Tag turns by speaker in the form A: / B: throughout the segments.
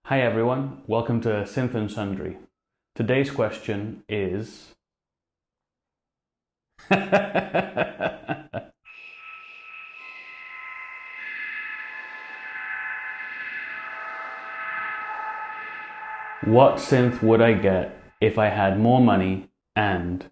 A: Hi everyone, welcome to Synth and Sundry. Today's question is... What synth would I get if I had more money and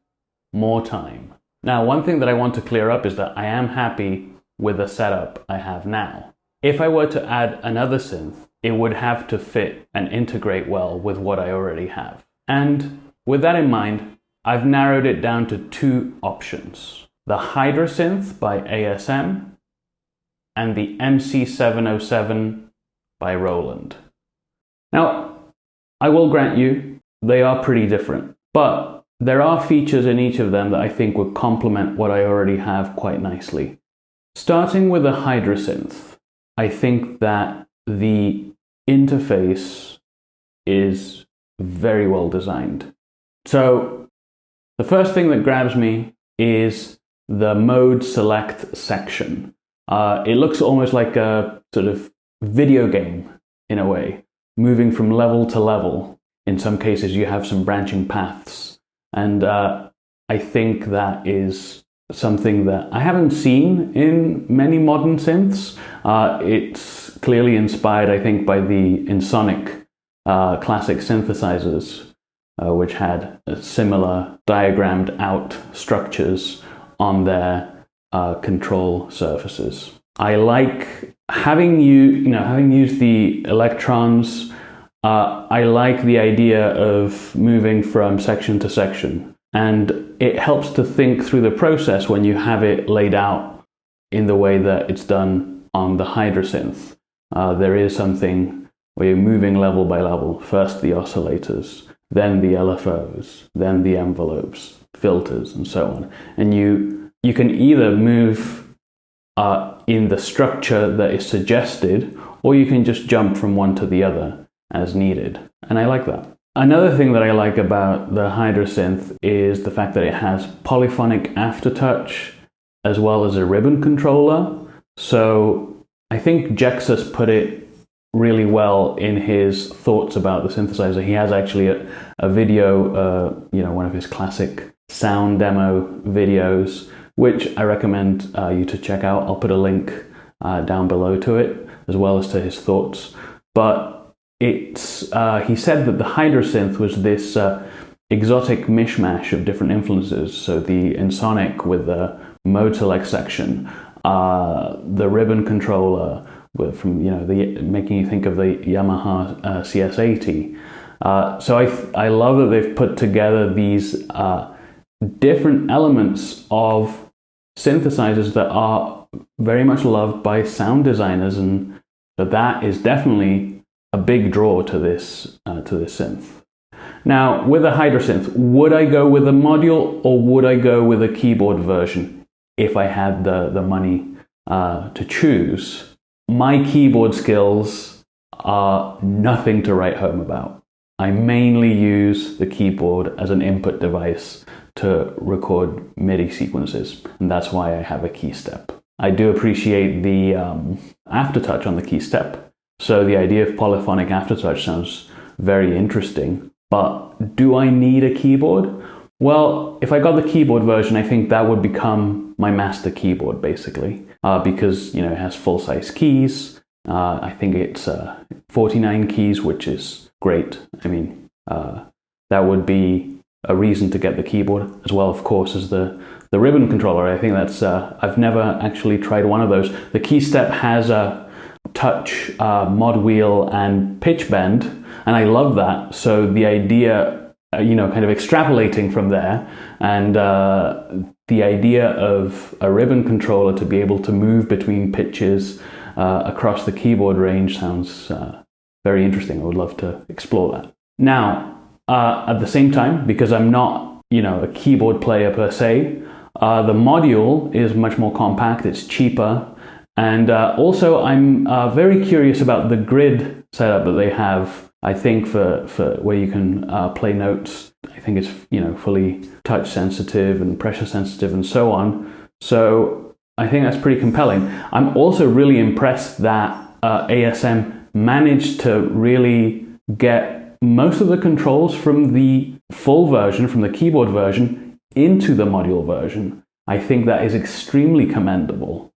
A: more time? Now, one thing that I want to clear up is that I am happy with the setup I have now. If I were to add another synth, it would have to fit and integrate well with what I already have. And with that in mind, I've narrowed it down to two options: the Hydrasynth by ASM and the MC707 by Roland. Now, I will grant you, they are pretty different, but there are features in each of them that I think would complement what I already have quite nicely. Starting with the Hydrasynth, I think that the interface is very well designed. So the first thing that grabs me is the mode select section. It looks almost like a sort of video game in a way, moving from level to level. In some cases you have some branching paths, and I think that is something that I haven't seen in many modern synths. It's clearly inspired, I think, by the Ensoniq classic synthesizers, which had similar diagrammed out structures on their control surfaces. I like having used the electrons. I like the idea of moving from section to section, and it helps to think through the process when you have it laid out in the way that it's done on the Hydrasynth. There is something where you're moving level by level, first the oscillators, then the LFOs, then the envelopes, filters, and so on. And you can either move in the structure that is suggested, or you can just jump from one to the other as needed. And I like that. Another thing that I like about the Hydrasynth is the fact that it has polyphonic aftertouch as well as a ribbon controller. So I think Jexus put it really well in his thoughts about the synthesizer. He has actually a video, one of his classic sound demo videos, which I recommend you to check out. I'll put a link down below to it, as well as to his thoughts. But he said that the Hydrasynth was this exotic mishmash of different influences. So the Ensoniq with the mode select section, the ribbon controller from making you think of the Yamaha CS80. So I love that they've put together these different elements of synthesizers that are very much loved by sound designers, and that is definitely a big draw to this synth. Now, with a Hydrasynth, would I go with a module or would I go with a keyboard version if I had the money to choose? My keyboard skills are nothing to write home about. I mainly use the keyboard as an input device to record MIDI sequences, and that's why I have a Keystep. I do appreciate the aftertouch on the Keystep, so the idea of polyphonic aftertouch sounds very interesting, but do I need a keyboard? Well, if I got the keyboard version, I think that would become my master keyboard, basically, because it has full-size keys. I think it's 49 keys, which is great. I mean, that would be a reason to get the keyboard, as well, of course, as the ribbon controller. I think that's I've never actually tried one of those. The Keystep has a touch, mod wheel, and pitch bend, and I love that. So the idea, kind of extrapolating from there, and the idea of a ribbon controller to be able to move between pitches across the keyboard range sounds very interesting. I would love to explore that. Now, at the same time, because I'm not, a keyboard player per se, the module is much more compact, it's cheaper, and also I'm very curious about the grid setup that they have. I think for where you can play notes, I think it's fully touch sensitive and pressure sensitive and so on. So I think that's pretty compelling. I'm also really impressed that ASM managed to really get most of the controls from the full version, from the keyboard version, into the module version. I think that is extremely commendable.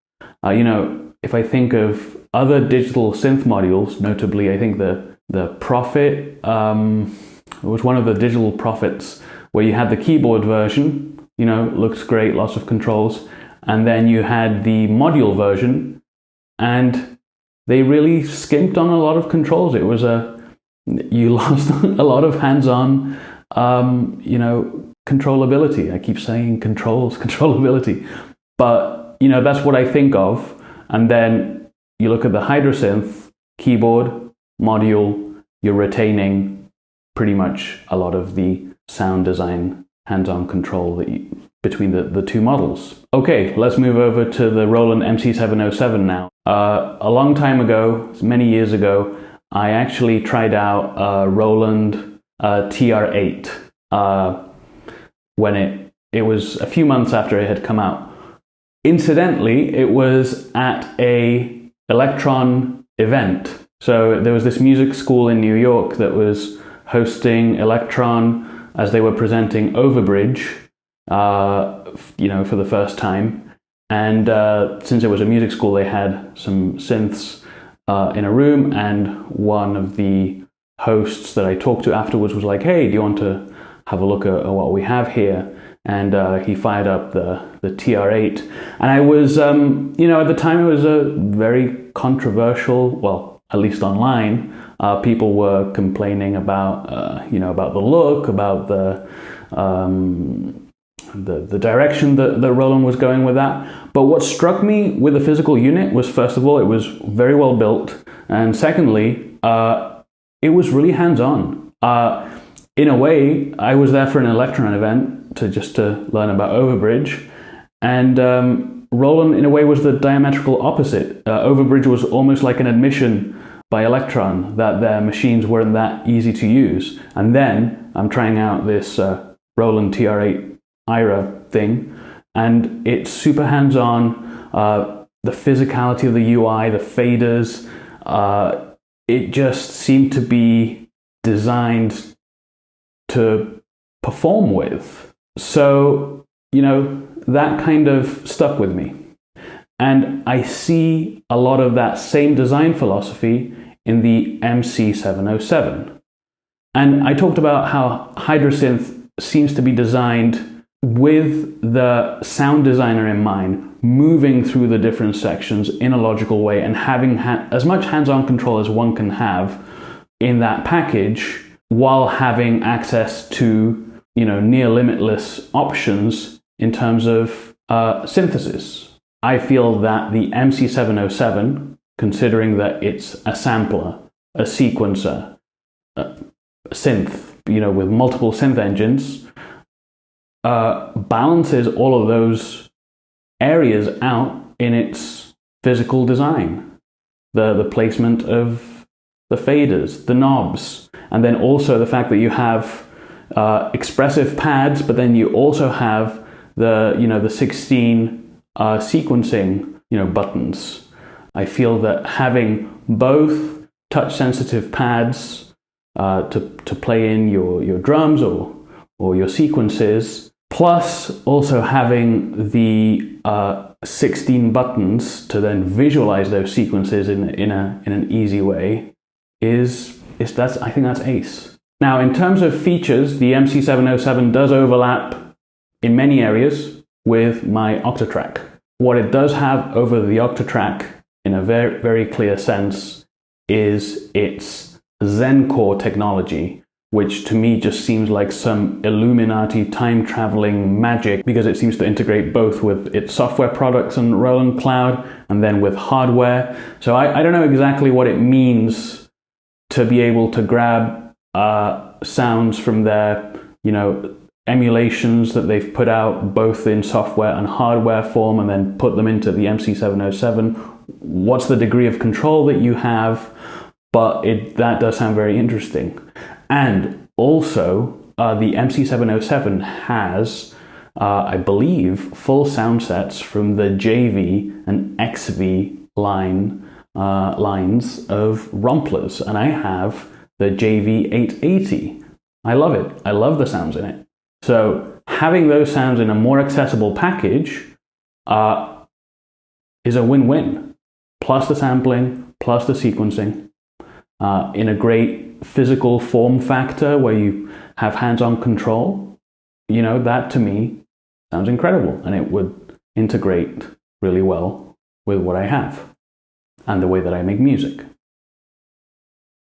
A: If I think of other digital synth modules, notably, I think the Prophet was one of the digital Prophets where you had the keyboard version, looks great, lots of controls, and then you had the module version, and they really skimped on a lot of controls. It was you lost a lot of hands-on, controllability. I keep saying controllability, but that's what I think of. And then you look at the Hydrasynth keyboard module, you're retaining pretty much a lot of the sound design, hands-on control between the two models. Okay, let's move over to the Roland MC707 now. A long time ago, many years ago, I actually tried out Roland TR8 when it was a few months after it had come out. Incidentally, it was at a Elektron event. So there was this music school in New York that was hosting Elektron as they were presenting Overbridge, for the first time. And since it was a music school, they had some synths in a room, and one of the hosts that I talked to afterwards was like, "Hey, do you want to have a look at what we have here?" And he fired up the TR8. And I was, at the time it was a very controversial, well, at least online, people were complaining about, about the look, about the direction that Roland was going with that. But what struck me with the physical unit was, first of all, it was very well built. And secondly, it was really hands-on. In a way, I was there for an Elektron event to learn about Overbridge. And Roland, in a way, was the diametrical opposite. Overbridge was almost like an admission by Elektron that their machines weren't that easy to use. And then I'm trying out this Roland TR8 IRA thing, and it's super hands-on. The physicality of the UI, the faders, it just seemed to be designed to perform with. So, that kind of stuck with me. And I see a lot of that same design philosophy in the MC707. And I talked about how Hydrasynth seems to be designed with the sound designer in mind, moving through the different sections in a logical way and having as much hands-on control as one can have in that package, while having access to, near limitless options in terms of synthesis. I feel that the MC707, considering that it's a sampler, a sequencer, a synth, with multiple synth engines, balances all of those areas out in its physical design. The placement of the faders, the knobs, and then also the fact that you have expressive pads, but then you also have the 16 sequencing buttons. I feel that having both touch sensitive pads to play in your drums or your sequences, plus also having the 16 buttons to then visualize those sequences in an easy way I think that's ace. Now, in terms of features, the MC707 does overlap in many areas with my Octatrack. What it does have over the Octatrack, in a very, very clear sense, is its ZenCore technology, which to me just seems like some Illuminati time-traveling magic, because it seems to integrate both with its software products and Roland Cloud, and then with hardware. So I don't know exactly what it means to be able to grab sounds from their, emulations that they've put out both in software and hardware form, and then put them into the MC707. What's the degree of control that you have? But that does sound very interesting. And also, the MC707 has, I believe, full sound sets from the JV and XV line lines of Romplers, and I have the JV880. I love it. I love the sounds in it. So having those sounds in a more accessible package is a win-win. Plus the sampling, plus the sequencing, in a great physical form factor where you have hands-on control. You know, that to me sounds incredible, and it would integrate really well with what I have and the way that I make music.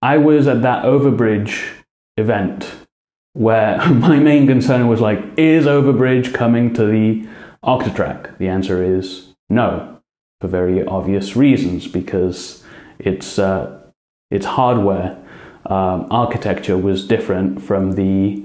A: I was at that Overbridge event where my main concern was like, is Overbridge coming to the Octatrack? The answer is no, for very obvious reasons, because its hardware architecture was different from the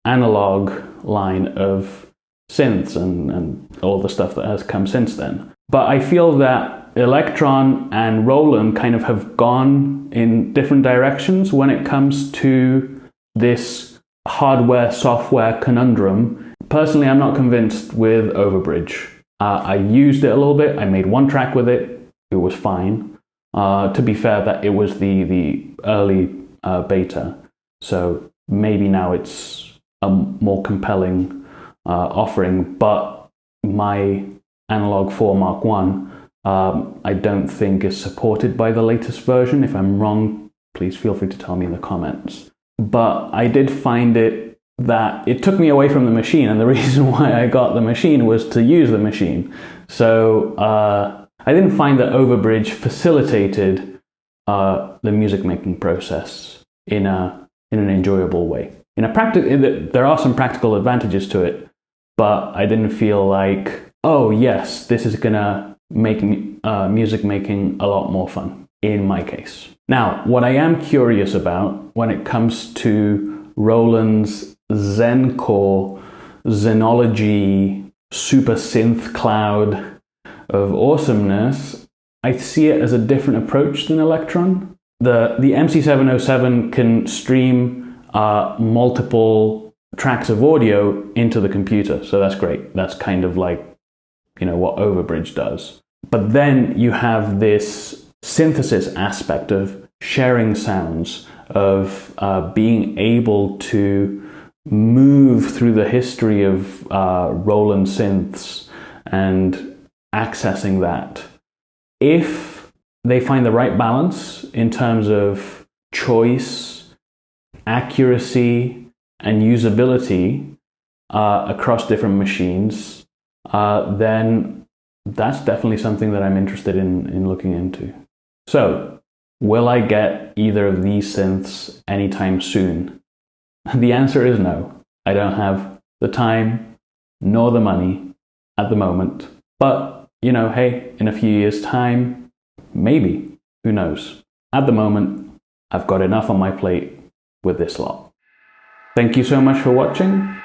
A: analog line of synths and all the stuff that has come since then. But I feel that Elektron and Roland kind of have gone in different directions when it comes to this hardware-software conundrum. Personally, I'm not convinced with Overbridge. I used it a little bit. I made one track with it. It was fine. To be fair, that it was the early beta, so maybe now it's a more compelling offering. But my Analog 4 Mark 1, I don't think is supported by the latest version. If I'm wrong, please feel free to tell me in the comments. But I did find it that it took me away from the machine, and the reason why I got the machine was to use the machine. So I didn't find that Overbridge facilitated the music making process in an enjoyable way. There are some practical advantages to it, but I didn't feel like, oh yes, this is gonna make music making a lot more fun, in my case. Now, what I am curious about when it comes to Roland's ZenCore Zenology super synth cloud of awesomeness, I see it as a different approach than Elektron. The MC707 can stream multiple tracks of audio into the computer, so that's great. That's kind of like, you know, what Overbridge does. But then you have this synthesis aspect of sharing sounds, of being able to move through the history of Roland synths and accessing that. If they find the right balance in terms of choice, accuracy, and usability across different machines, then that's definitely something that I'm interested in looking into. So, will I get either of these synths anytime soon? The answer is no. I don't have the time nor the money at the moment. But, you know, hey, in a few years' time, maybe. Who knows? At the moment, I've got enough on my plate with this lot. Thank you so much for watching.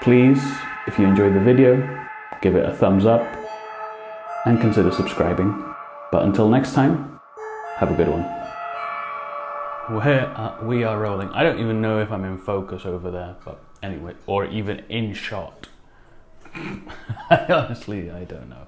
A: Please, if you enjoyed the video, give it a thumbs up and consider subscribing. But until next time, have a good one. We are rolling. I don't even know if I'm in focus over there, but anyway, or even in shot. Honestly, I don't know.